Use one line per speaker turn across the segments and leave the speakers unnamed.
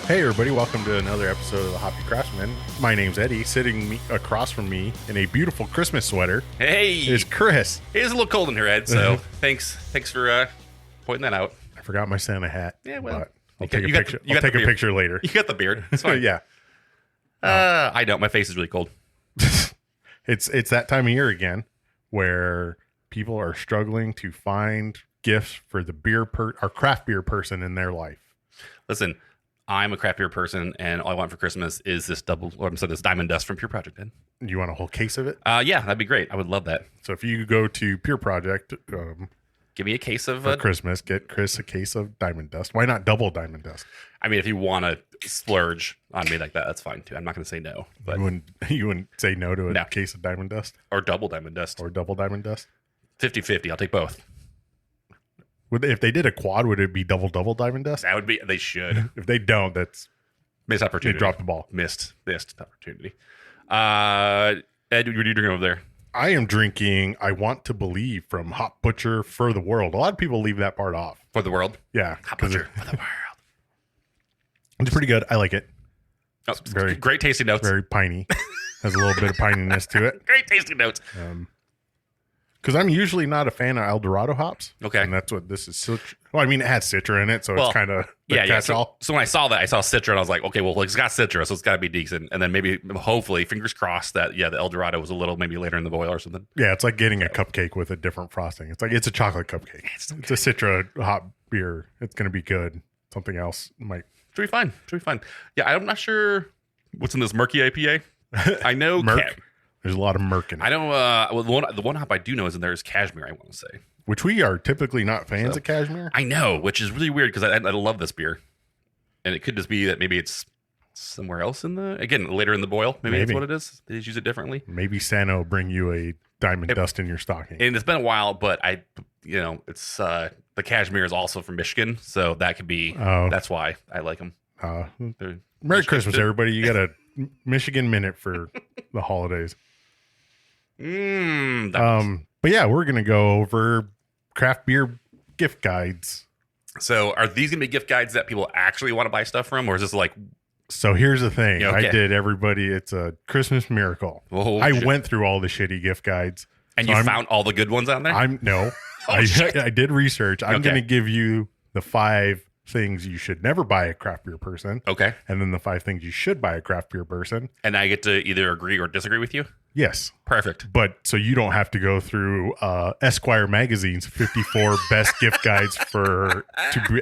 Hey everybody, welcome to another episode of the Hoppy Craftsmen. My name's Eddie. Sitting across from me in a beautiful Christmas sweater is Chris.
It is a little cold in here, Ed, so thanks for pointing that out.
I forgot my Santa hat.
Yeah, well,
I'll take a picture. I'll take a picture later.
You got the beard. It's fine.
Yeah.
I don't. My face is really cold.
It's that time of year again where people are struggling to find gifts for the our craft beer person in their life.
Listen, I'm a craft beer person, and all I want for Christmas is this this Diamond Dust from Pure Project. Ed.
You want a whole case of it?
Yeah, that'd be great. I would love that.
So if you go to Pure Project,
give me a case of
for Christmas, get Chris a case of Diamond Dust. Why not double Diamond Dust?
I mean, if you want to splurge on me like that, that's fine too. I'm not going to say no. But
you wouldn't say no to a case of Diamond Dust?
Or double Diamond Dust.
Or double Diamond Dust?
50-50. I'll take both.
If they did a quad, would it be double Diamond Dust?
That would be. They should.
If they don't, that's
missed opportunity.
They dropped the ball.
Missed opportunity. Ed, what are you drinking over there?
I am drinking I Want to Believe from Hop Butcher for the World. A lot of people leave that part off.
For the world?
Yeah.
Hop Butcher for the world.
It's pretty good. I like it.
It's very great tasting notes.
Very piney. Has a little bit of pininess to it.
Great tasting notes.
Because I'm usually not a fan of El Dorado hops.
Okay.
And that's what this is. Well, I mean, it has Citra in it, so it's kind of catch-all.
So when I saw that, I saw Citra, and I was like, okay, well, it's got Citra, so it's got to be decent. And then maybe, hopefully, fingers crossed that, the El Dorado was a little maybe later in the boil or something.
Yeah, it's like getting a cupcake with a different frosting. It's a chocolate cupcake. It's a Citra hop beer. It's going to be good. Something else might.
Should be fine. Yeah, I'm not sure what's in this murky IPA. I know.
There's a lot of murk in it.
I don't. The one hop I do know is in there is cashmere. I want to say,
which we are typically not fans of cashmere.
I know, which is really weird because I love this beer, and it could just be that maybe it's somewhere else later in the boil. Maybe that's what it is. They just use it differently.
Maybe Santa will bring you a Diamond Dust in your stocking.
And it's been a while, but it's the cashmere is also from Michigan, so that could be. That's why I like them.
Merry Christmas, everybody! You got a Michigan minute for the holidays. But yeah, we're gonna go over craft beer gift guides.
So are these gonna be gift guides that people actually want to buy stuff from, or is this like?
So here's the thing. I did everybody. It's a Christmas miracle. I went through all the shitty gift guides,
and you found all the good ones on there.
I did research. I'm gonna give you the 5 things you should never buy a craft beer person.
Okay.
And then the 5 things you should buy a craft beer person.
And I get to either agree or disagree with you?
Yes.
Perfect.
But so you don't have to go through Esquire magazine's 54 best gift guides to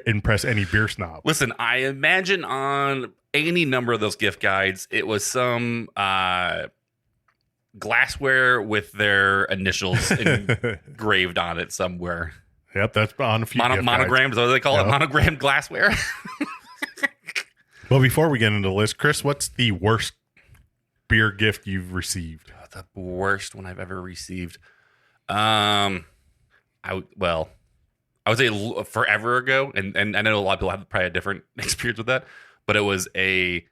impress any beer snob.
Listen, I imagine on any number of those gift guides, it was some glassware with their initials engraved on it somewhere.
Yep, that's on a few
monograms. Is that what they call it? Monogrammed glassware.
Well, before we get into the list, Chris, what's the worst beer gift you've received?
The worst one I've ever received. I would say forever ago, and I know a lot of people have probably a different experience with that, but it was a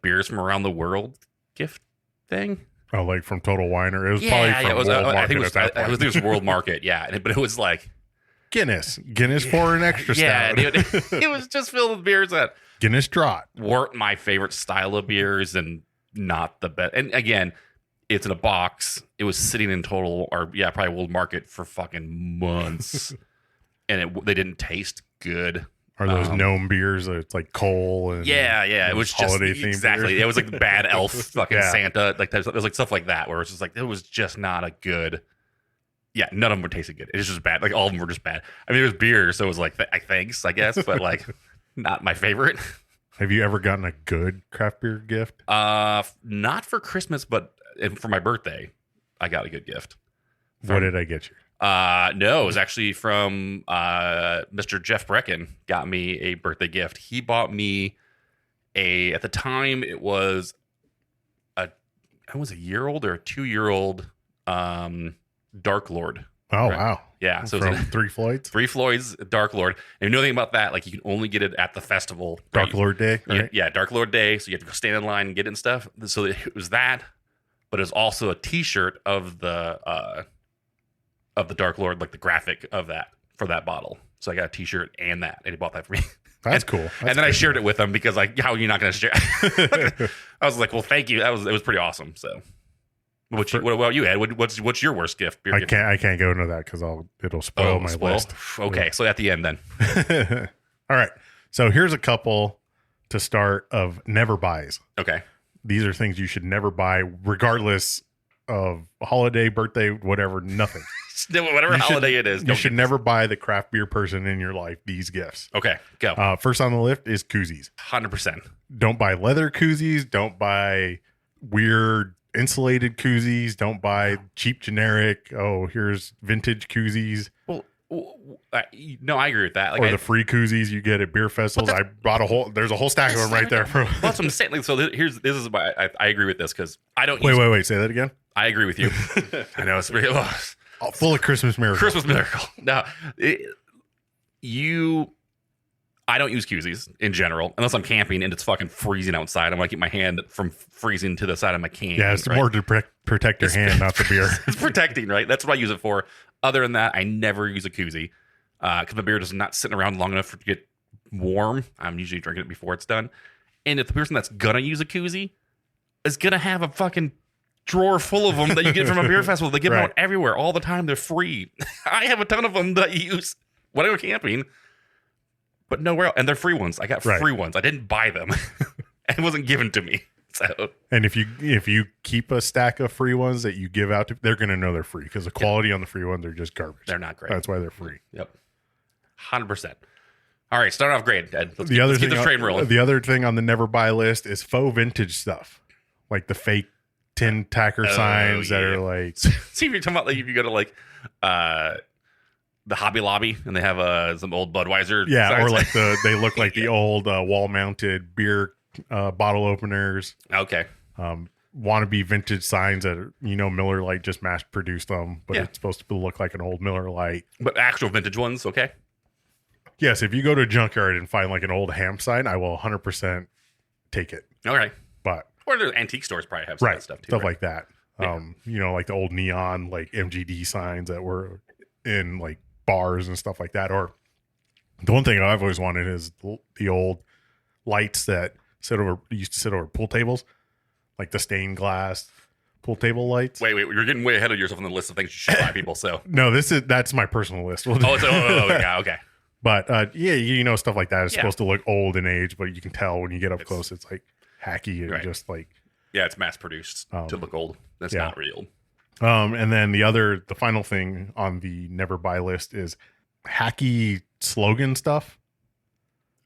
beers from around the world gift thing.
Oh, like from Total Wine, or it was probably from World Market.
I think it was World Market, yeah. But it was like
Guinness for an extra stout.
Yeah, dude, it was just filled with beers that
Guinness Draught
weren't my favorite style of beers and not the best. And again, it's in a box. It was sitting in probably World Market for fucking months, and they didn't taste good.
Are those gnome beers? It's like coal and
it was just
holiday themed
exactly.
beers?
It was like bad elf fucking Santa. It was like stuff like that where it's just like it was just not a good. Yeah, none of them were tasting good. It was just bad. Like all of them were just bad. I mean, it was beer, so it was like thanks, I guess, but like not my favorite.
Have you ever gotten a good craft beer gift?
Not for Christmas, but for my birthday, I got a good gift.
What did I get you?
No, it was actually from Mr. Jeff Brecken got me a birthday gift. He bought me at the time it was a year-old or a 2-year-old Dark Lord.
Oh, wow.
Yeah. So
from Three Floyds?
Three Floyds Dark Lord. And you know anything about that, like you can only get it at the festival.
Dark Lord Day? Right?
Yeah, Dark Lord Day. So you have to go stand in line and get it and stuff. So it was that, but it was also a t-shirt of the Dark Lord, like the graphic of that for that bottle. So I got a t-shirt and that, and he bought that for me.
That's cool.
And then I shared it with them because like, how are you not going to share? I was like, well, thank you. It was pretty awesome. So what about you, Ed? What's your worst gift?
I can't go into that because it'll spoil my list.
Okay. So at the end then.
All right. So here's a couple to start of never buys.
Okay.
These are things you should never buy, regardless of holiday, birthday, whatever, nothing.
Whatever holiday it is.
You should never buy the craft beer person in your life these gifts.
Okay, go.
First on the list is koozies.
100%.
Don't buy leather koozies. Don't buy weird insulated koozies. Don't buy cheap generic, here's vintage koozies.
Well, no, I agree with that. Like,
or the free koozies you get at beer festivals. I bought there's a whole stack of them right there.
That's what I'm saying. Like, so this is why I agree with this because I don't
Wait, say that again.
I agree with you. I know it's really
full of Christmas miracle.
Christmas miracle. No, I don't use koozies in general unless I'm camping and it's fucking freezing outside. I'm gonna keep my hand from freezing to the side of my can.
Yeah, it's more to protect your hand, not the beer.
It's protecting, right? That's what I use it for. Other than that, I never use a koozie because the beer is not sitting around long enough to get warm. I'm usually drinking it before it's done. And if the person that's gonna use a koozie is gonna have a fucking drawer full of them that you get from a beer festival. They give them out everywhere all the time. They're free. I have a ton of them that I use when I go camping, but nowhere else. And they're free ones. I got free ones. I didn't buy them. It wasn't given to me. So,
and if you keep a stack of free ones that you give out to, they're going to know they're free because the quality on the free ones are just garbage.
They're not great.
That's why they're free.
Yep. 100%. All right. Start off great, Ed. Let's
keep
the train rolling.
The other thing on the never buy list is faux vintage stuff, like the fake tin tacker signs that are like.
See if you're talking about like if you go to like the Hobby Lobby and they have some old Budweiser.
Yeah,
signs.
or like they look like the old wall mounted beer bottle openers.
Okay.
Wannabe vintage signs that are, Miller Lite just mass produced them, but it's supposed to look like an old Miller Lite.
But actual vintage ones, okay.
Yes, if you go to a junkyard and find like an old ham sign, I will 100% take it.
Okay.
But
or the antique stores probably have some of that stuff too.
Stuff like that. Yeah. Like the old neon like MGD signs that were in like bars and stuff like that. Or the one thing I've always wanted is the old lights that used to sit over pool tables, like the stained glass pool table lights.
Wait, you're getting way ahead of yourself on the list of things you should buy people. So
no, that's my personal list.
Yeah, okay.
But stuff like that is supposed to look old in age, but you can tell when you get up close, it's like hacky and just like
it's mass produced to look old. That's not real.
And then the final thing on the never buy list is hacky slogan stuff.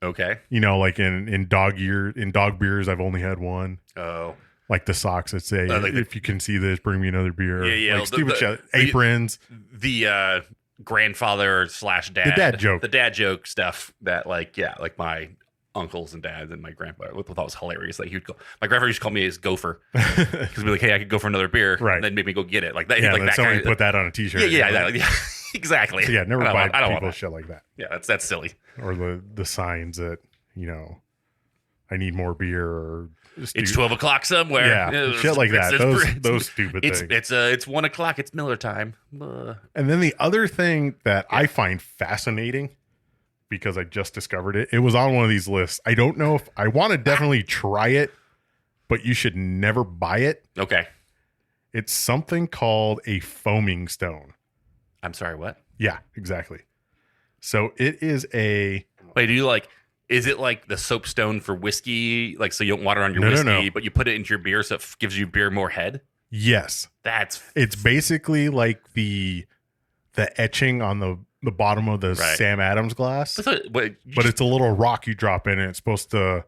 Okay.
Like in dog beers, I've only had one.
Oh.
Like the socks that say, if you can see this, bring me another beer.
Yeah.
Like stupid shit. Aprons.
The grandfather / dad. The dad joke stuff that like my uncles and dads and my grandpa thought was hilarious. Like my grandfather used to call me his gopher because he'd be like, hey, I could go for another beer. Right. And then make me go get it. Like that.
Yeah,
like that
somebody
kind
put that on a t-shirt.
Yeah. Exactly.
So never buy people shit like that.
Yeah, that's silly.
Or the signs that, I need more beer or
it's 12 o'clock somewhere.
Yeah, shit like that. Those stupid things.
It's 1 o'clock. It's Miller time.
And then the other thing that I find fascinating, because I just discovered it was on one of these lists. I don't know if I want to definitely try it, but you should never buy it.
Okay.
It's something called a foaming stone.
I'm sorry, what?
Yeah, exactly. So it is
Wait, is it like the soapstone for whiskey? Like, so you don't water on your whiskey, but you put it into your beer so it gives you beer more head?
Yes. It's basically like the etching on the bottom of the Sam Adams glass. But it's a little rock you drop in, and it's supposed to,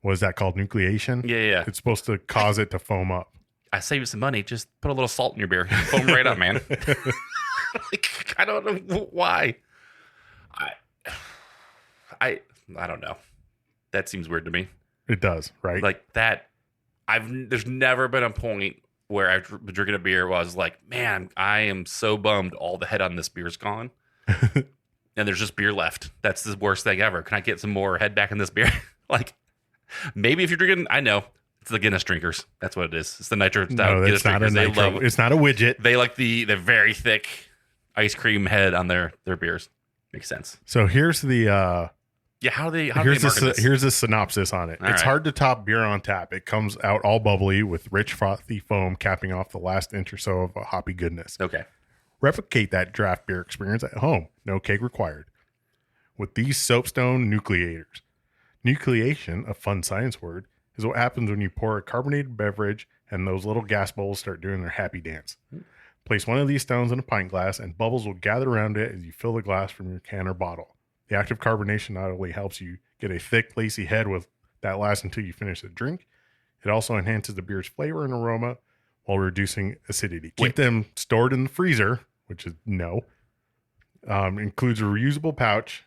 what is that called? Nucleation?
Yeah.
It's supposed to cause it to foam up.
I save you some money. Just put a little salt in your beer. Foam right up, man. I don't know why. I don't know. That seems weird to me.
It does, right?
Like that. There's never been a point where I've been drinking a beer where I was like, man, I am so bummed all the head on this beer's gone. And there's just beer left. That's the worst thing ever. Can I get some more head back in this beer? Like, maybe if you're drinking, I know. It's the Guinness drinkers. That's what it is. It's the nitro stout Guinness drinkers.
It's not a widget.
They like the very thick ice cream head on their beers. Makes sense.
So here's the
Yeah, how do they market this?
Here's a synopsis on it.
All
It's
right.
hard to top beer on tap. It comes out all bubbly with rich frothy foam capping off the last inch or so of a hoppy goodness.
Okay.
Replicate that draft beer experience at home. No keg required. With these soapstone nucleators. Nucleation, a fun science word, is what happens when you pour a carbonated beverage and those little gas bubbles start doing their happy dance. Place one of these stones in a pint glass and bubbles will gather around it as you fill the glass from your can or bottle. The active carbonation not only helps you get a thick, lacy head with that lasts until you finish the drink, it also enhances the beer's flavor and aroma while reducing acidity. Keep them stored in the freezer, which is no. Includes a reusable pouch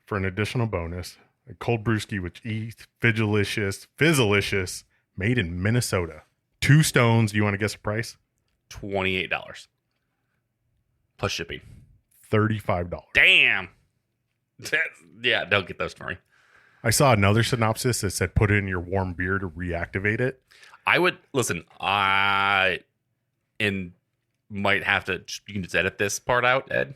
for an additional bonus. A cold brewski, which eats Fizzalicious, made in Minnesota. 2 stones. Do you want to guess the price?
$28 plus shipping.
$35.
Damn. Yeah, don't get those for me.
I saw another synopsis that said put it in your warm beer to reactivate it.
I would listen. Might have to. You can just edit this part out, Ed.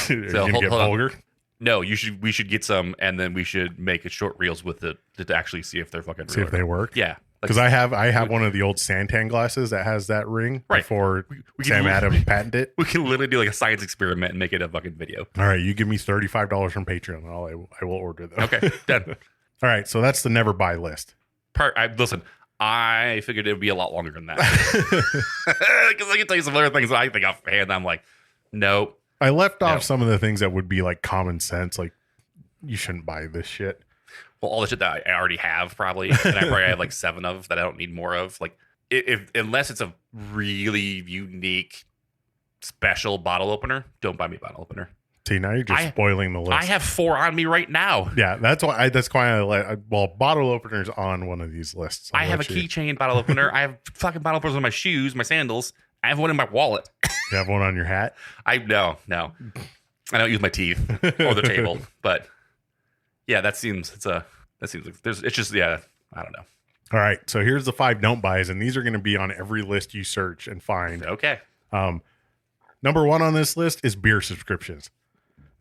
You're
So,
gonna get
hold on.
vulgar.
No, we should get some, and then we should make a short reels with it to actually see if they're fucking
See
real
if
or
they
not.
work.
Yeah,
Because I have one of the old Santan glasses that has that ring
Right.
before
we
Sam
can-
Adams patented it.
we can literally do like a science experiment and make it a fucking video.
All right, you give me $35 from Patreon, and I will order them.
Okay, done.
All right, so that's the never buy list.
Listen, I figured it would be a lot longer than that because I can tell you some other things that I think offhand. I'm like, nope.
I left off
No.
some of the things that would be like common sense, like you shouldn't buy this shit.
Well, all the shit that I already have probably, and I probably have like 7 of that I don't need more of. Like, if unless it's a really unique, special bottle opener, don't buy me a bottle opener.
See, now you're just spoiling the list.
I have 4 on me right now.
Yeah, that's why bottle openers on one of these lists.
I have a keychain bottle opener. I have fucking bottle openers on my shoes, my sandals. I have one in my wallet.
You have one on your hat?
No. I don't use my teeth or the table, but yeah, that seems like it's just I don't know.
All right, so here's the 5 don't buys, and these are going to be on every list you search and find.
Okay.
Number 1 on this list is beer subscriptions.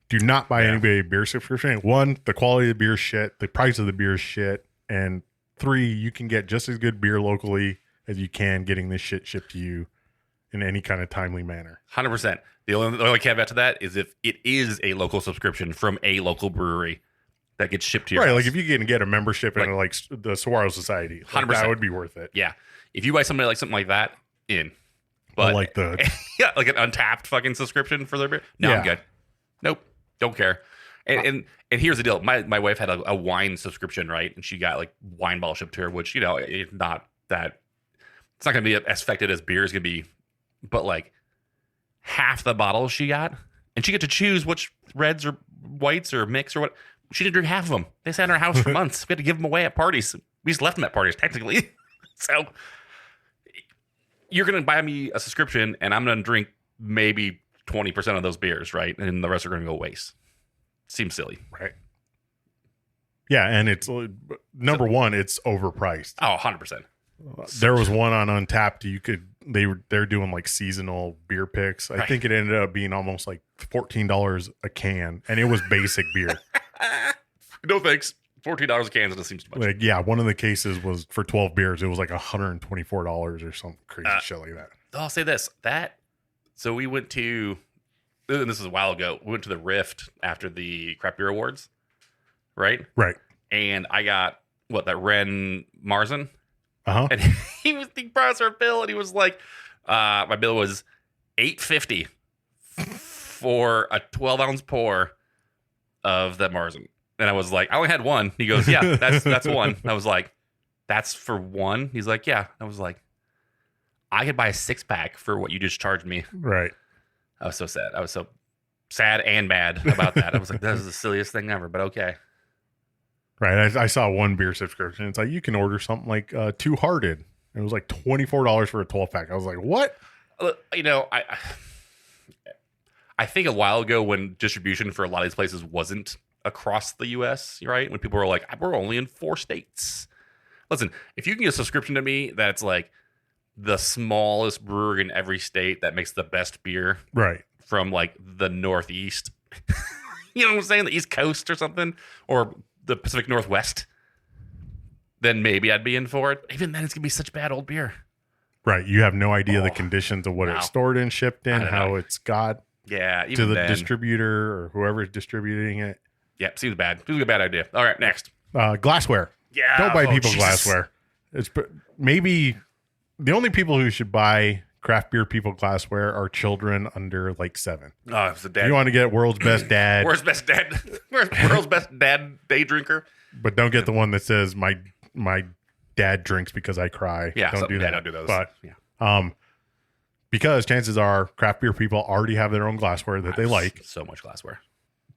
Do not buy anybody a beer subscription. 1, the quality of the beer is shit. The price of the beer is shit. And 3, you can get just as good beer locally as you can getting this shit shipped to you in any kind of timely manner.
100%. The only caveat to that is if it is a local subscription from a local brewery that gets shipped to your
Right,
house.
like if you can get a membership in like the Saguaro Society,
100%.
that would be worth it.
Yeah. If you buy something like that, in. But
like the
yeah, like an untapped fucking subscription for their beer. No,
Yeah.
I'm good. Nope. Don't care. And here's the deal. My wife had a wine subscription, right? And she got like wine bottle shipped to her, which, it's not that it's not gonna be as affected as beer is gonna be, but like half the bottles she got, and she get to choose which reds or whites or mix or what. She didn't drink half of them. They sat in our house for months. We had to give them away at parties. We just left them at parties, technically. So you're going to buy me a subscription, and I'm going to drink maybe 20% of those beers, right? And the rest are going to go waste. Seems silly.
right. Yeah, and it's number 1, it's overpriced.
Oh, 100%.
There was one on Untapped. They're doing like seasonal beer picks. I
Right.
think it ended up being almost like $14 a can, and it was basic beer.
No thanks. $14 a can just seems too much.
Like, yeah, one of the cases was for 12 beers. It was like $124 or some crazy shit like that.
I'll say this. So we went to, and this is a while ago, we went to the Rift after the Craft Beer Awards, right?
Right.
And I got, that Ren Marzen?
Uh-huh.
And he brought us our bill, and he was like, my bill was $8.50 for a 12-ounce pour of that Marzen. And I was like, I only had one. He goes, yeah, that's one. And I was like, that's for one? He's like, yeah. I was like, I could buy a 6-pack for what you just charged me.
Right.
I was so sad. I was so sad and mad about that. I was like, that is the silliest thing ever, but okay.
Right. I saw one beer subscription. It's like you can order something like Two Hearted. It was like $24 for a 12-pack. I was like, what?
I think a while ago when distribution for a lot of these places wasn't across the U.S., right? When people were like, we're only in 4 states. Listen, if you can get a subscription to me that's like the smallest brewery in every state that makes the best beer
Right.
from like the Northeast, you know what I'm saying? The East Coast or something, or the Pacific Northwest, then maybe I'd be in for it. Even then, it's gonna be such bad old beer.
Right. You have no idea the conditions of what it's stored and shipped in, how it's got to the distributor or whoever's distributing it.
Yeah, seems bad. Seems like a bad idea. All right, next.
Glassware.
Yeah.
Don't buy people glassware. It's maybe the only people who should buy craft beer people glassware are children under like 7.
Oh, it's a dad.
You want to get world's best dad.
World's best dad day drinker.
But don't get the one that says my dad drinks because I cry.
Yeah,
don't do that.
Don't do those.
But because chances are craft beer people already have their own glassware that they like.
So much glassware.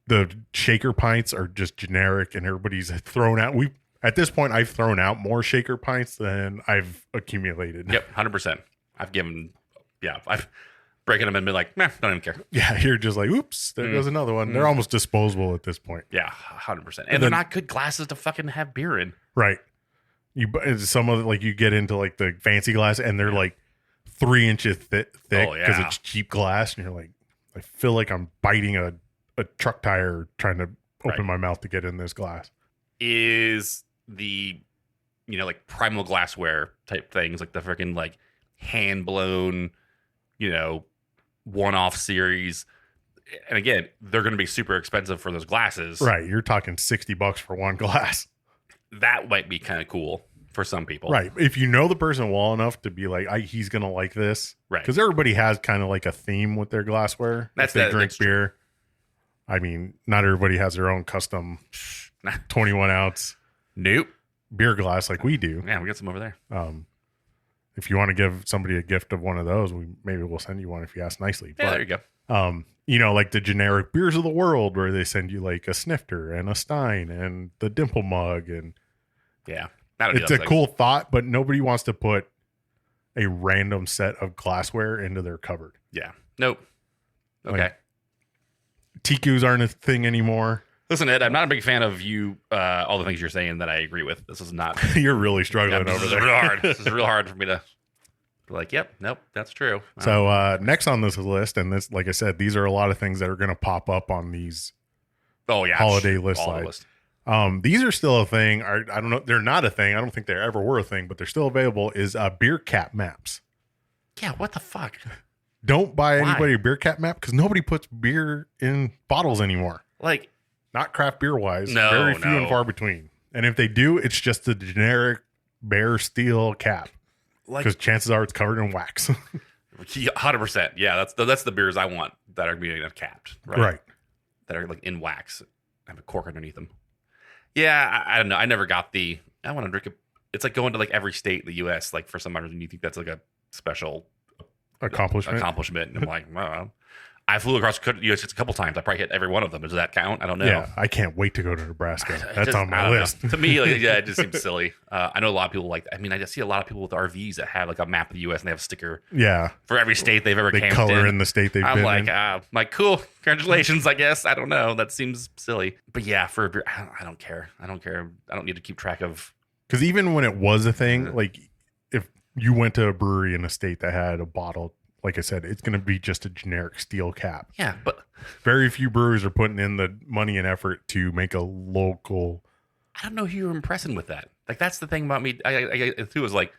The shaker pints are just generic, and everybody's thrown out. At this point, I've thrown out more shaker pints than I've accumulated.
Yep, 100%. I've breaking them and been like, don't even care.
Yeah, you're just like, oops, there goes another one. They're almost disposable at this point.
Yeah, 100%. And they're not good glasses to fucking have beer in.
Right. Some of it, like you get into like the fancy glass, and they're like 3 inches thick because it's cheap glass, and you're like, I feel like I'm biting a truck tire trying to open my mouth to get in this glass.
Is the like primal glassware type things, like the freaking like hand blown, one-off series. And again, they're going to be super expensive for those glasses.
Right. You're talking $60 for one glass.
That might be kind of cool for some people.
Right. If you know the person well enough to be like, he's going to like this.
Right.
Because everybody has kind of like a theme with their glassware.
That's
they drink beer. True. I mean, not everybody has their own custom 21 ounce beer glass like we do.
Yeah, we got some over there.
If you want to give somebody a gift of one of those, maybe we'll send you one if you ask nicely.
Yeah, there you go.
Like the generic beers of the world where they send you like a snifter and a stein and the dimple mug. And
yeah,
it's a cool thought, but nobody wants to put a random set of glassware into their cupboard.
Yeah. Nope. Okay.
Like, TQs aren't a thing anymore.
Listen, Ed, I'm not a big fan of you, all the things you're saying that I agree with. This is not...
You're really struggling over there.
Real hard. This is real hard for me to be like, yep, nope, that's true.
So next on this list, and this, like I said, these are a lot of things that are going to pop up on these holiday list slides. These are still a thing. I don't know. They're not a thing. I don't think they ever were a thing, but they're still available, is beer cap maps.
Yeah, what the fuck?
Don't buy anybody a beer cap map because nobody puts beer in bottles anymore.
Like,
not craft beer wise.
No,
very few and far between. And if they do, it's just the generic bare steel cap because chances are it's covered in wax.
100%. Yeah, that's the beers I want that are being capped. Right. That are like in wax. Have a cork underneath them. Yeah, I don't know. I never got I want to drink it's like going to like every state in the U.S. Like for some reason you think that's like a special accomplishment. And I'm like, well, I flew across the U.S. a couple times. I probably hit every one of them. Does that count? I don't know.
Yeah, I can't wait to go to Nebraska. That's on my list.
To me, it just seems silly. I know a lot of people like that. I mean, I just see a lot of people with RVs that have like a map of the U.S. and they have a sticker.
Yeah.
For every state they've ever camped
color in the state they've been in.
I'm like, cool. Congratulations, I guess. I don't know. That seems silly. But yeah, for a beer, I don't care. I don't need to keep track of.
Because even when it was a thing, like if you went to a brewery in a state that had a bottle, like I said, it's going to be just a generic steel cap.
Yeah, but
very few breweries are putting in the money and effort to make a local.
I don't know who you're impressing with that. Like, that's the thing about me. I too is like,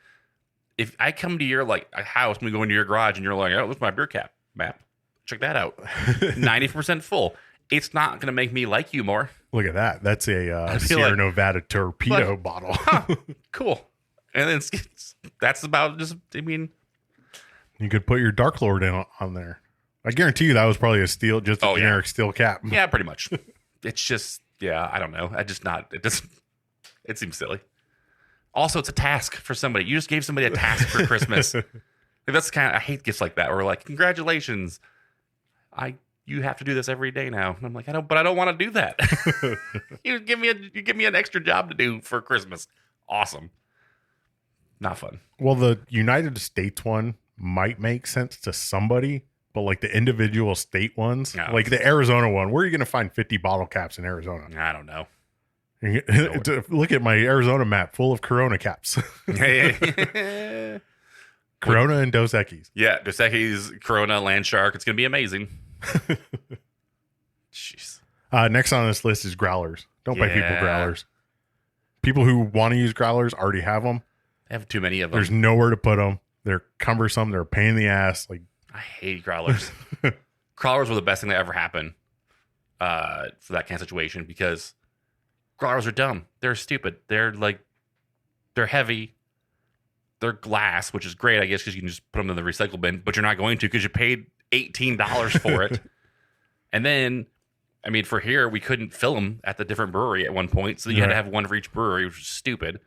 if I come to your like a house and we go into your garage and you're like, oh, what's my beer cap map? Check that out. 90% full. It's not going to make me like you more.
Look at that. That's a Sierra Nevada torpedo bottle.
Cool. And then that's about just, I mean.
You could put your Dark Lord on there. I guarantee you that was probably a generic steel cap.
Yeah, pretty much. It's just, I don't know. It seems silly. Also, it's a task for somebody. You just gave somebody a task for Christmas. That's I hate gifts like that. Where like, congratulations, you have to do this every day now. And I'm like, I don't want to do that. You give me an extra job to do for Christmas. Awesome. Not fun.
Well, the United States one might make sense to somebody, but like the individual state ones, like the Arizona one, where are you going to find 50 bottle caps in Arizona?
I don't know.
Look at my Arizona map full of Corona caps. Corona and Dos Equis.
Yeah, Dos Equis, Corona, Land Shark. It's going to be amazing. Jeez.
Next on this list is growlers. Don't buy people
Yeah.
growlers. People who want to use growlers already have them.
I have too many of them.
There's nowhere to put them. They're cumbersome. They're a pain in the ass. Like,
I hate growlers. Growlers were the best thing that ever happened for that kind of situation because growlers are dumb. They're stupid. They're heavy. They're glass, which is great, I guess, because you can just put them in the recycle bin, but you're not going to because you paid $18 for it. And then, I mean, for here, we couldn't fill them at the different brewery at one point, so you had to have one for each brewery, which was stupid.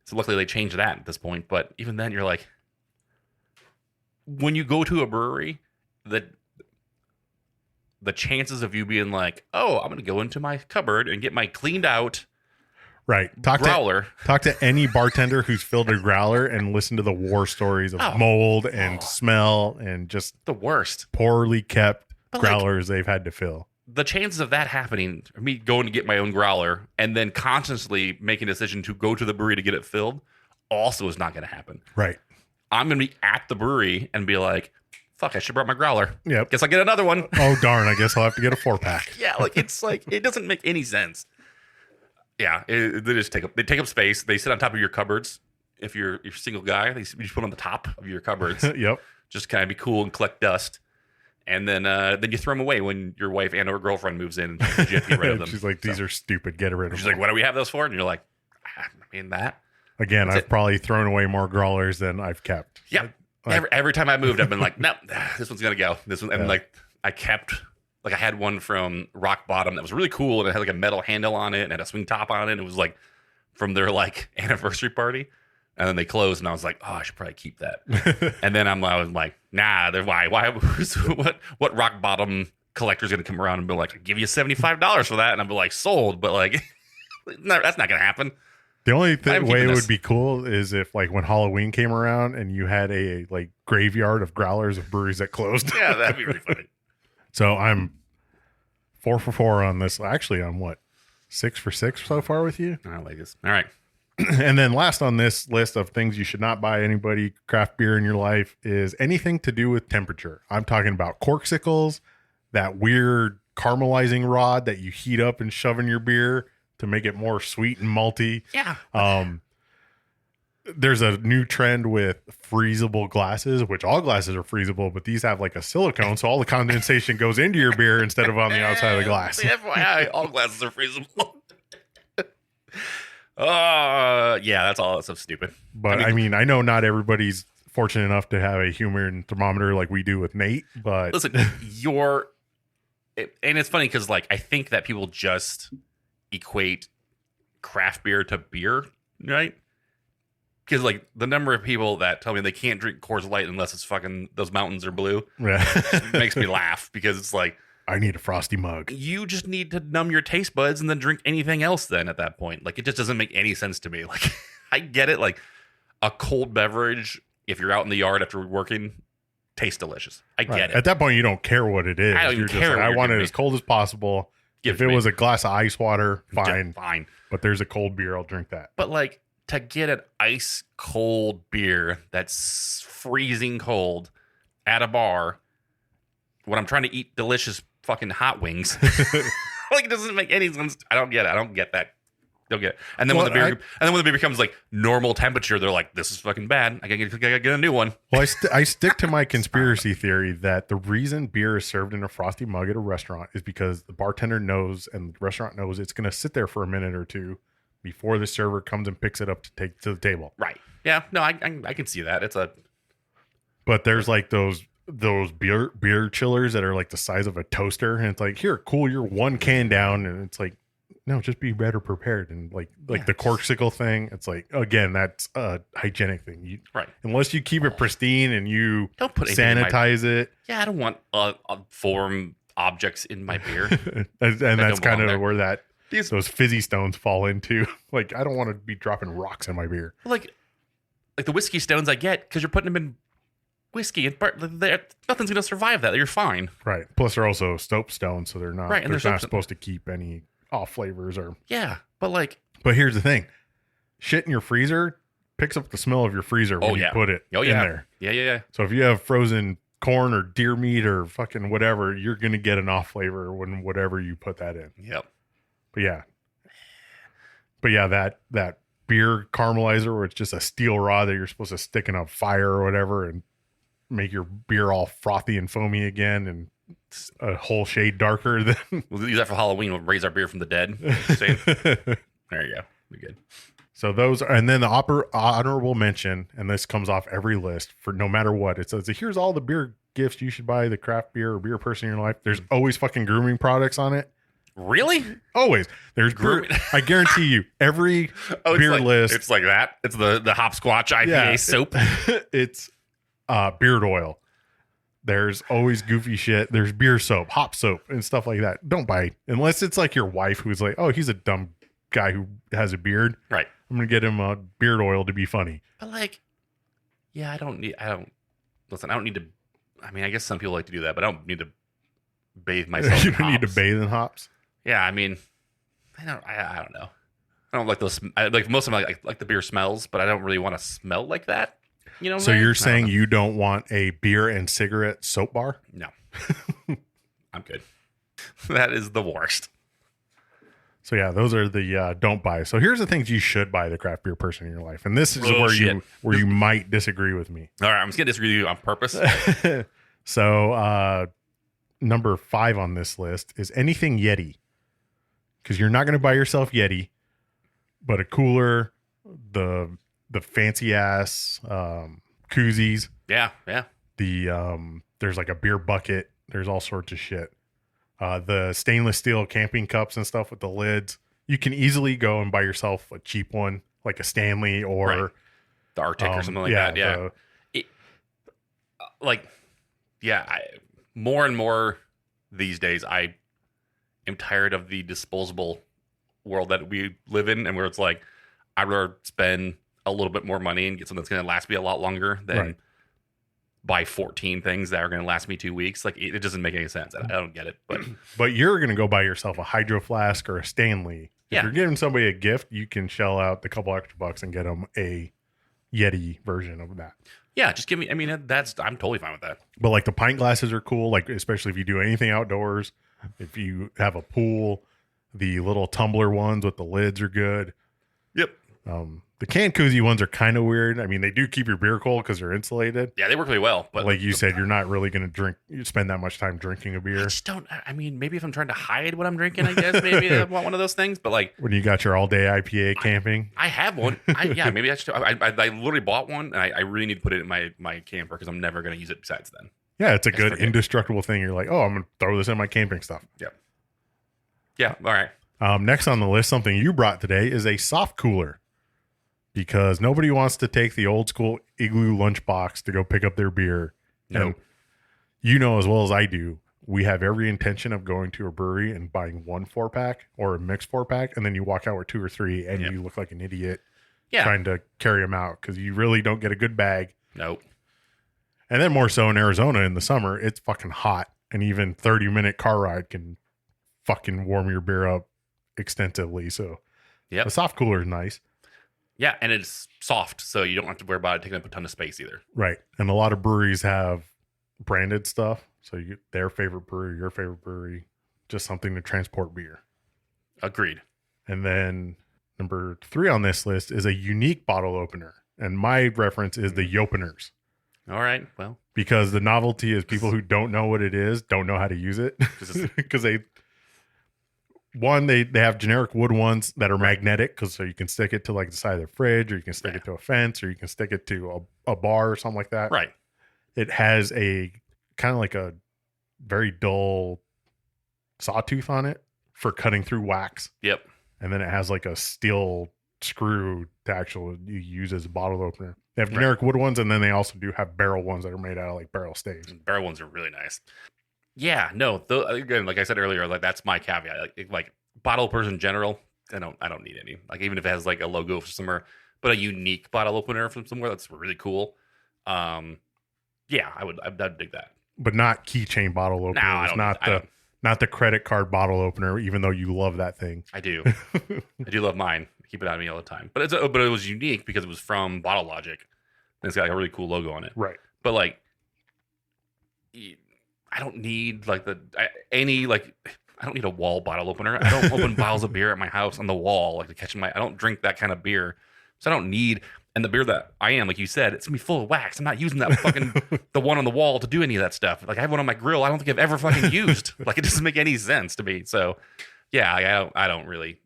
So luckily they changed that at this point. But even then, you're like, when you go to a brewery, the chances of you being like, oh, I'm going to go into my cupboard and get my cleaned out
right.
growler.
Talk to any bartender who's filled a growler and listen to the war stories of mold and smell and just
the worst.
Poorly kept
But
growlers they've had to fill.
The chances of that happening, me going to get my own growler and then consciously making a decision to go to the brewery to get it filled, also is not going to happen.
Right.
I'm going to be at the brewery and be like, fuck, I should have brought my growler.
Yep.
Guess I'll get another one.
Oh, darn. I guess I'll have to get a 4-pack.
Yeah, it's like, it doesn't make any sense. Yeah, they just take up space. They sit on top of your cupboards. If you're a single guy, you just put on the top of your cupboards.
Yep.
Just kind of be cool and collect dust. And then you throw them away when your wife and or girlfriend moves in. And you have to get rid of them.
She's like, these are stupid. Get rid of them.
She's like, what do we have those for? And you're like, I mean, that.
Again, I've probably thrown away more growlers than I've kept.
Yeah. Every time I moved, I've been like, no, this one's going to go. This one. And I kept, I had one from Rock Bottom that was really cool. And it had like a metal handle on it and had a swing top on it. And it was like from their anniversary party. And then they closed, and I was like, "Oh, I should probably keep that." And then I was like, "Nah, why? What rock bottom collector's gonna come around and be like, I'll give you $75 for that?" And I'll be like, "Sold," but no, that's not gonna happen.
The only way it would be cool is if when Halloween came around and you had a graveyard of growlers of breweries that closed.
Yeah, that'd be really funny.
So I'm 4 for 4 on this. Actually, I'm 6 for 6 so far with you.
I like this. All right.
And then last on this list of things you should not buy anybody craft beer in your life is anything to do with temperature. I'm talking about corksicles, that weird caramelizing rod that you heat up and shove in your beer to make it more sweet and malty.
Yeah.
There's a new trend with freezable glasses, which all glasses are freezable, but these have a silicone, so all the condensation goes into your beer instead of on the outside of the glass.
FYI, all glasses are freezable. Yeah, that's all. That's so stupid.
But I mean, I know not everybody's fortunate enough to have a human thermometer like we do with Nate. But
listen, and it's funny because I think that people just equate craft beer to beer, right? Because the number of people that tell me they can't drink Coors Light unless it's fucking those mountains are blue, makes me laugh because it's
I need a frosty mug.
You just need to numb your taste buds and then drink anything else then at that point. It just doesn't make any sense to me. I get it. A cold beverage, if you're out in the yard after working, tastes delicious. I get it.
At that point, you don't care what it is.
I don't even care.
I want it as cold as possible. If it was a glass of ice water, fine.
Fine.
But there's a cold beer, I'll drink that.
But to get an ice cold beer that's freezing cold at a bar when I'm trying to eat delicious fucking hot wings. It doesn't make any sense. I don't get it. I don't get that. Don't get it. And then when the beer becomes normal temperature, they're like, this is fucking bad. I gotta get a new one.
Well, I stick to my conspiracy theory that the reason beer is served in a frosty mug at a restaurant is because the bartender knows and the restaurant knows it's going to sit there for a minute or two before the server comes and picks it up to take to the table.
Right. Yeah. No, I can see that.
But there's those beer chillers that are the size of a toaster, and it's here, cool your one can down, and it's no, just be better prepared. And the corksicle thing, it's again, that's a hygienic thing.
Right.
Unless you keep it pristine and you
don't put
sanitize it.
Yeah, I don't want foreign objects in my beer.
and that's kind of where those fizzy stones fall into. I don't want to be dropping rocks in my beer.
Like the whiskey stones I get because you're putting them in whiskey and nothing's going to survive that. You're fine.
Right. Plus they're also soap stones, so they're not,
right, and
they're not supposed to keep any off flavors or.
Yeah. But
here's the thing. Shit in your freezer picks up the smell of your freezer when you put it in there.
Yeah.
So if you have frozen corn or deer meat or fucking whatever, you're gonna get an off flavor when whatever you put that in.
Yep.
But yeah, that beer caramelizer where it's just a steel rod that you're supposed to stick in a fire or whatever and make your beer all frothy and foamy again and a whole shade darker than.
We'll use that for Halloween. We'll raise our beer from the dead. Same. There you go. Be good.
So those are, and then the honorable mention, and this comes off every list for no matter what. It says, here's all the beer gifts you should buy the craft beer or beer person in your life. There's always fucking grooming products on it.
Really?
Always. There's
Grooming.
I guarantee you, every beer list.
It's like that. It's the hopscotch IPA soap.
It's beard oil. There's always goofy shit. There's beer soap, hop soap, and stuff like that. Don't buy, unless it's like your wife who's like, oh, he's a dumb guy who has a beard.
Right.
I'm gonna get him beard oil to be funny.
But like, yeah, I don't need to. I mean, I guess some people like to do that, but I don't need to bathe myself.
You
in
don't need to
hops.
bathe in hops.
Yeah, I mean, I don't know. I don't like those. I like most of them. I like the beer smells, but I don't really want to smell like that. You know.
So you're saying you don't want a beer and cigarette soap bar?
No, I'm good. That is the worst.
So yeah, those are the don't buy. So here's the things you should buy the craft beer person in your life, and this is where you might disagree with me.
All right, I'm just gonna disagree with you on purpose.
So number 5 on this list is anything Yeti, because you're not going to buy yourself Yeti, but a cooler, the fancy ass koozies.
Yeah.
There's like a beer bucket. There's all sorts of shit. The stainless steel camping cups and stuff with the lids. You can easily go and buy yourself a cheap one, like a Stanley or
the Arctic or something like that. Yeah. More and more these days, I am tired of the disposable world that we live in, and where it's like, I'd rather spend a little bit more money and get something that's going to last me a lot longer than buy 14 things that are going to last me 2 weeks. Like, it doesn't make any sense. I don't get it.
But you're going to go buy yourself a Hydro Flask or a Stanley.
Yeah.
If you're giving somebody a gift, you can shell out the couple extra bucks and get them a Yeti version of that.
Yeah, just give me. I mean, I'm totally fine with that.
But like the pint glasses are cool, like especially if you do anything outdoors. If you have a pool, the little tumbler ones with the lids are good.
Yep.
The canned koozie ones are kind of weird. I mean, they do keep your beer cold because they're insulated.
Yeah, they work really well. But
like you said, you're not really going to spend that much time drinking a beer.
I just don't. I mean, maybe if I'm trying to hide what I'm drinking, I guess maybe I want one of those things. But like
when you got your all day IPA camping,
I have one. Maybe I should. I literally bought one, and I really need to put it in my camper because I'm never going to use it besides then.
Yeah, it's a good indestructible thing. You're like, oh, I'm going to throw this in my camping stuff.
Yeah. Yeah. All right.
Next on the list, something you brought today is a soft cooler. Because nobody wants to take the old school Igloo lunchbox to go pick up their beer.
No.
And you know as well as I do, we have every intention of going to a brewery and buying 1 4-pack or a mixed 4-pack, and then you walk out with 2 or 3, and you look like an idiot trying to carry them out because you really don't get a good bag.
Nope.
And then more so in Arizona in the summer, it's fucking hot, and even 30-minute car ride can fucking warm your beer up extensively. So the soft cooler is nice.
Yeah, and it's soft, so you don't have to worry about it taking up a ton of space either.
Right. And a lot of breweries have branded stuff. So you get their favorite brewery, your favorite brewery, just something to transport beer.
Agreed.
And then number 3 on this list is a unique bottle opener. And my reference is the Yopeners.
All right. Well,
because the novelty is people who don't know what it is, don't know how to use it. Because they have generic wood ones that are magnetic, so you can stick it to like the side of the fridge, or you can stick it to a fence, or you can stick it to a bar or something like that.
Right.
It has a kind of like a very dull sawtooth on it for cutting through wax.
Yep.
And then it has like a steel screw to actually use as a bottle opener. They have generic wood ones, and then they also do have barrel ones that are made out of like barrel staves.
Barrel ones are really nice. Yeah, no. Again, like I said earlier, like that's my caveat. Like bottle openers in general, I don't need any. Like even if it has like a logo from somewhere, but a unique bottle opener from somewhere that's really cool. Yeah, I'd dig that.
But not keychain bottle openers. Not the credit card bottle opener. Even though you love that thing,
I do. I do love mine. I keep it on me all the time. But it was unique because it was from Bottle Logic. And it's got like a really cool logo on it.
Right.
But like, I don't need like I don't need a wall bottle opener. I don't open bottles of beer at my house on the wall like to catch I don't drink that kind of beer, so I don't need. And the beer that I am, like you said, it's gonna be full of wax. I'm not using that fucking the one on the wall to do any of that stuff. Like I have one on my grill. I don't think I've ever fucking used. Like it doesn't make any sense to me. So yeah, I don't really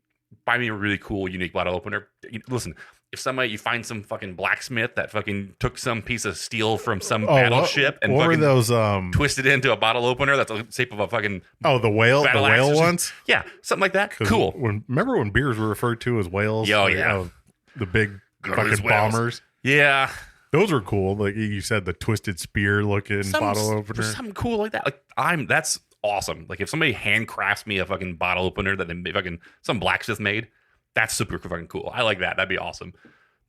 buy me a really cool, unique bottle opener. Listen, if you find some fucking blacksmith that fucking took some piece of steel from some battleship and
what were
fucking
those
twisted it into a bottle opener that's the shape of a fucking
the whale ones?
Yeah, something like that. Cool.
Remember when beers were referred to as whales?
Oh, yeah.
The big fucking bombers.
Yeah.
Those were cool. Like you said, the twisted spear looking bottle opener.
Something cool like that. Like that's awesome. Like if somebody handcrafts me a fucking bottle opener that they fucking some blacksmith made, that's super fucking cool. I like that. That'd be awesome.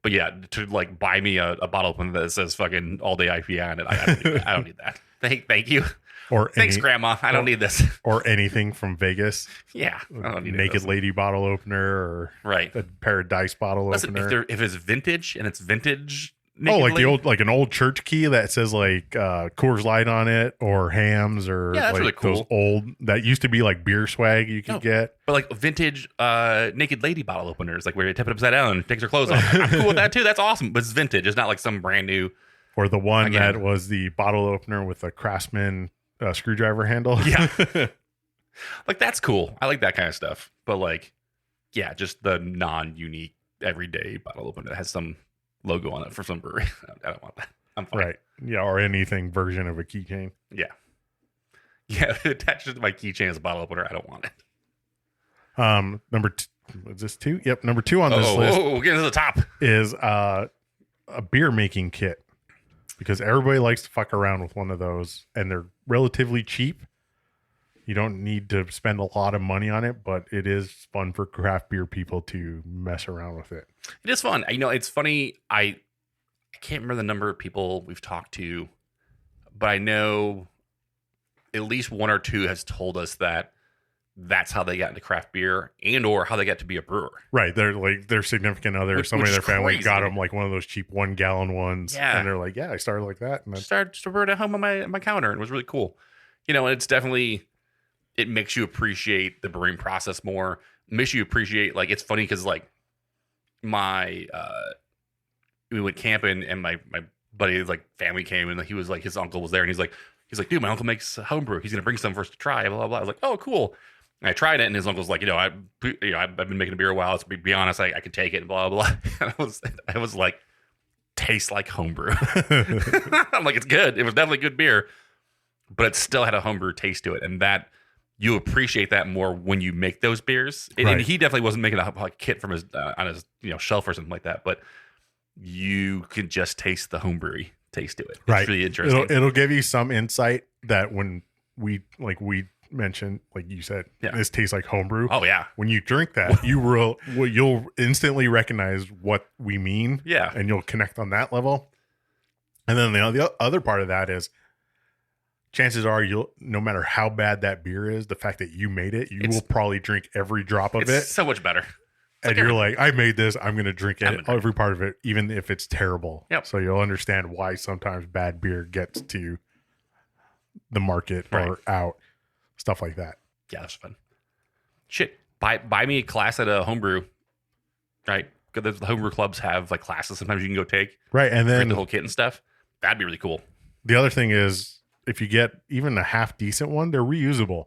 But yeah, to like buy me a bottle opener that says fucking all day IPA on it, I don't need that. Thank you. Thanks, Grandma. I don't need this.
Or anything from Vegas.
Yeah, I don't need
Naked Lady bottle opener or
a
Paradise bottle opener.
If it's vintage and it's vintage.
Like an old church key that says like Coors Light on it, or Hams, or
that's
like
really cool.
Those old that used to be like beer swag you could get.
But like vintage Naked Lady bottle openers, like where you tip it upside down and takes her clothes off. I'm cool with that too. That's awesome. But it's vintage. It's not like some brand new.
Or the one that was the bottle opener with a Craftsman screwdriver handle.
Yeah. Like that's cool. I like that kind of stuff. But like, yeah, just the non-unique everyday bottle opener that has some logo on it for some brewery. I don't want that. I'm fine. Right.
Yeah, or anything version of a keychain.
Yeah. Yeah, attached to my keychain as a bottle opener. I don't want it.
Number two, is this two? Yep, number two on this list.
We'll get to the top.
Is a beer making kit. Because everybody likes to fuck around with one of those, and they're relatively cheap. You don't need to spend a lot of money on it, but it is fun for craft beer people to mess around with it.
It is fun. It's funny. I can't remember the number of people we've talked to, but I know at least one or two has told us that that's how they got into craft beer and or how they got to be a brewer.
Right. They're like their significant other or somebody in their family got them like one of those cheap 1 gallon ones.
Yeah.
And they're like, yeah, I started like that. And
I started to brew it at home on my counter, and it was really cool. And it's definitely, it makes you appreciate the brewing process more. It makes you appreciate, like, it's funny because like we went camping and my buddy's like family came and he was like, his uncle was there and he's like, dude, my uncle makes homebrew. He's going to bring some for us to try, blah, blah, blah. I was like, oh, cool. And I tried it, and his uncle's like, I've been making a beer a while. So to be honest, I could take it, and blah, blah, blah. And I was like, tastes like homebrew. I'm like, it's good. It was definitely good beer, but it still had a homebrew taste to it. And that you appreciate that more when you make those beers. And he definitely wasn't making a kit from his on his shelf or something like that, but you can just taste the homebrewy taste to it. It's really interesting.
It'll give you some insight that when we mentioned, like you said, this tastes like homebrew.
Oh yeah.
When you drink that, you'll instantly recognize what we mean.
Yeah.
And you'll connect on that level. And then the other part of that is chances are no matter how bad that beer is, the fact that you made it, you will probably drink every drop of it.
It's so much better.
And you're like, I made this, I'm going to drink it, every part of it, even if it's terrible.
Yep.
So you'll understand why sometimes bad beer gets to the market or out. Stuff like that.
Yeah, that's fun. Shit, buy me a class at a homebrew, right? Because the homebrew clubs have like classes sometimes you can go take.
Right, and then
the whole kit and stuff. That'd be really cool.
The other thing is, if you get even a half decent one, they're reusable.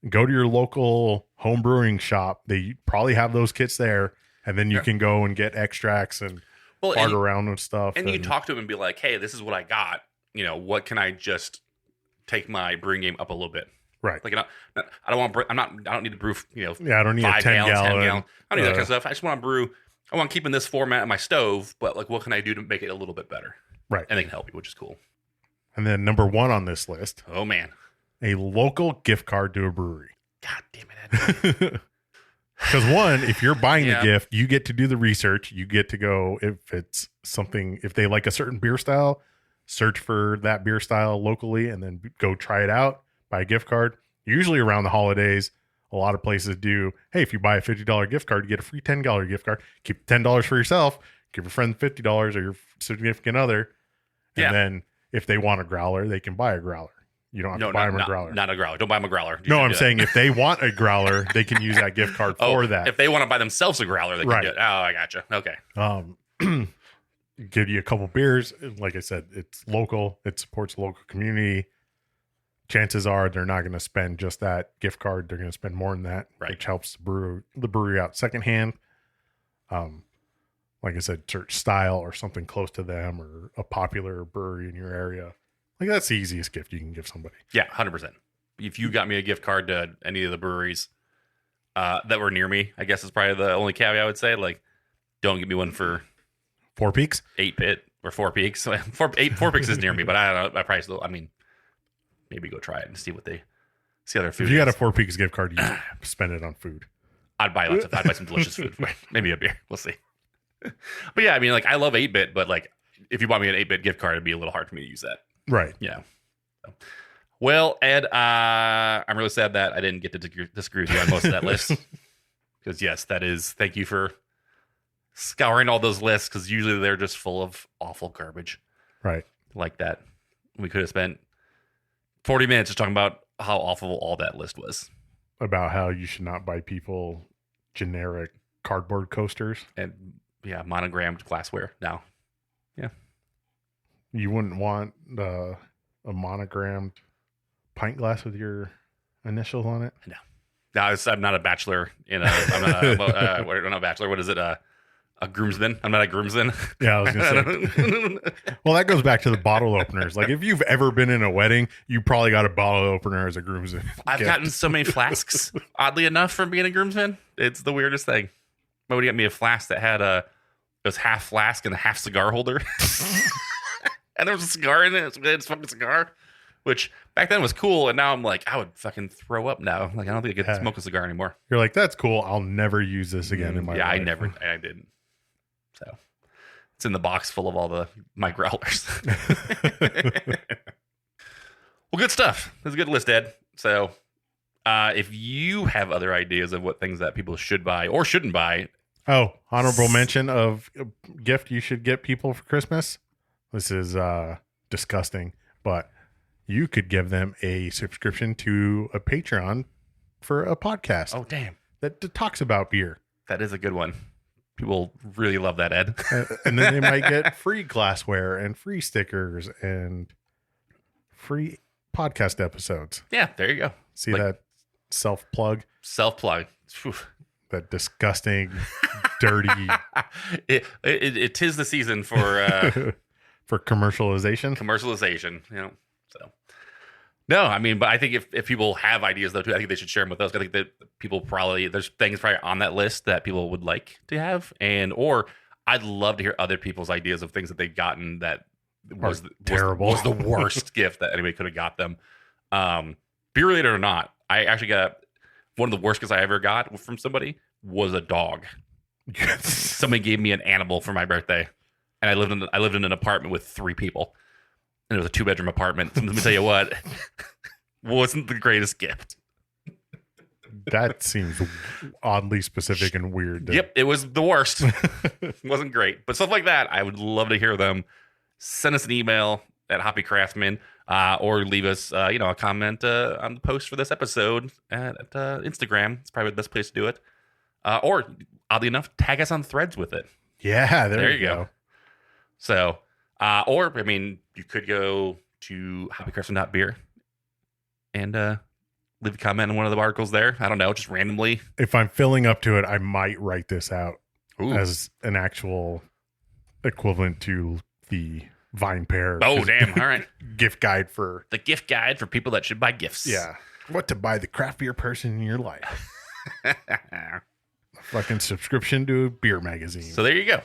Go to your local home brewing shop. They probably have those kits there, and then you can go and get extracts and fart around with stuff.
And you talk to them and be like, "Hey, this is what I got. What can I just take my brewing game up a little bit?"
Right.
Like, I don't need to brew,
I don't need a 10 gallon.
I don't need that kind of stuff. I just want to brew. I want to keep in this format in my stove, but like, what can I do to make it a little bit better?
Right.
And they can help you, which is cool.
And then number 1 on this list.
Oh, man.
A local gift card to a brewery.
God damn it.
Because one, if you're buying the gift, you get to do the research. You get to go, if they like a certain beer style, search for that beer style locally and then go try it out. Buy a gift card. Usually around the holidays, a lot of places do, hey, if you buy a $50 gift card, you get a free $10 gift card. Keep $10 for yourself. Give your friend $50 or your significant other. And then if they want a growler, they can buy a growler. You don't have to buy them a growler.
Not a growler. Don't buy them a growler.
No, I'm saying if they want a growler, they can use that gift card for that.
If they want to buy themselves a growler, they can do it. Oh, I gotcha. Okay.
Give you a couple beers. Like I said, it's local. It supports the local community. Chances are they're not going to spend just that gift card. They're going to spend more than that, which helps the brewery out secondhand. Like I said, search style or something close to them or a popular brewery in your area. Like that's the easiest gift you can give somebody.
Yeah, 100%. If you got me a gift card to any of the breweries that were near me, I guess is probably the only caveat I would say. Like, don't give me one for
Four Peaks,
8-Bit or Four Peaks. Four Peaks is near me, but I don't know. I probably still. I mean, maybe go try it and see other food.
If you got a Four Peaks gift card, you spend it on food.
I'd buy some delicious food. Maybe a beer. We'll see. But yeah, I mean, like I love 8-Bit, but like if you bought me an 8-Bit gift card, it'd be a little hard for me to use that.
Right.
Yeah. So. Well, Ed, I'm really sad that I didn't get to disagree with you on most of that list. Because yes, that is. Thank you for scouring all those lists because usually they're just full of awful garbage.
Right.
Like that. We could have spent 40 minutes just talking about how awful all that list was.
About how you should not buy people generic cardboard coasters.
And yeah, monogrammed glassware now. Yeah.
You wouldn't want a monogrammed pint glass with your initials on it?
No, I'm not a bachelor I'm not a bachelor. What is it? A groomsman? I'm not a groomsman.
Yeah, I was going to say. Well, that goes back to the bottle openers. Like, if you've ever been in a wedding, you probably got a bottle opener as a groomsman.
I've gotten so many flasks, oddly enough, from being a groomsman. It's the weirdest thing. Somebody got me a flask that had it was half flask and a half cigar holder. And there was a cigar in it. It's a fucking cigar. Which back then was cool, and now I'm like, I would fucking throw up now. Like, I don't think I could smoke a cigar anymore.
You're like, that's cool. I'll never use this again in my life.
I didn't. So it's in the box full of all my growlers. Well, good stuff. That's a good list, Ed. So if you have other ideas of what things that people should buy or shouldn't buy.
Oh, honorable mention of a gift you should get people for Christmas. This is disgusting, but you could give them a subscription to a Patreon for a podcast.
Oh, damn.
That talks about beer.
That is a good one. People really love that, Ed.
And then they might get free glassware and free stickers and free podcast episodes.
Yeah, there you go.
See that self-plug?
Self-plug.
That disgusting, dirty.
It is the season for...
for commercialization.
So no, I mean, but I think if people have ideas though too, I think they should share them with us. I think that there's things probably on that list that people would like to have, or I'd love to hear other people's ideas of things that they've gotten that was terrible, was the worst gift that anybody could have got them. Beer related or not, I actually got one of the worst gifts I ever got from somebody was a dog. Somebody gave me an animal for my birthday. And I lived in an apartment with 3 people, and it was a 2-bedroom apartment. Let me tell you what, wasn't the greatest gift.
That seems oddly specific and weird.
Yep, it was the worst. Wasn't great, but stuff like that, I would love to hear them. Send us an email at Hoppy Craftsmen, or leave us, a comment on the post for this episode at Instagram. It's probably the best place to do it. Or oddly enough, tag us on Threads with it.
Yeah, there you go.
So, or, I mean, you could go to hoppycraftsmen.beer and leave a comment in one of the articles there. I don't know, just randomly.
If I'm filling up to it, I might write this out as an actual equivalent to the Vine Pair.
Oh, damn. All right.
Gift guide for...
The gift guide for people that should buy gifts.
Yeah. What to buy the craft beer person in your life. A fucking subscription to a beer magazine.
So there you go.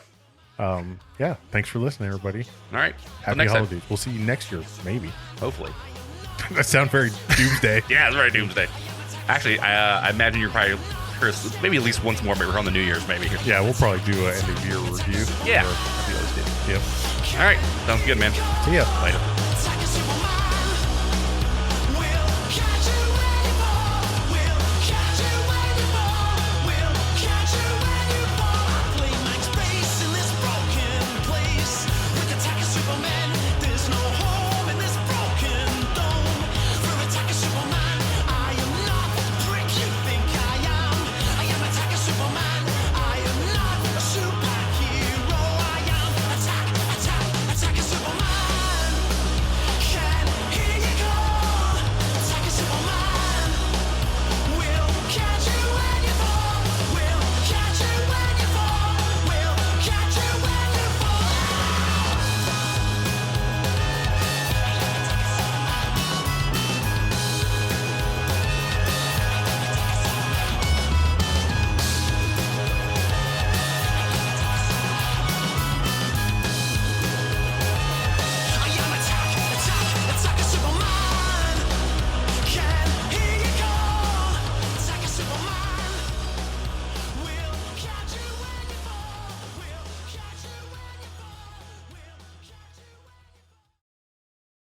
Yeah, thanks for listening, everybody.
All right.
Happy holidays. We'll see you next year, maybe.
Hopefully.
That sounds very doomsday.
Yeah, it's very doomsday. Actually, I imagine you're probably maybe at least once more, but we're on the New Year's, maybe.
Yeah, we'll probably do an end of year review.
Yeah.
Yep.
All right. Sounds good, man.
See ya.
Later.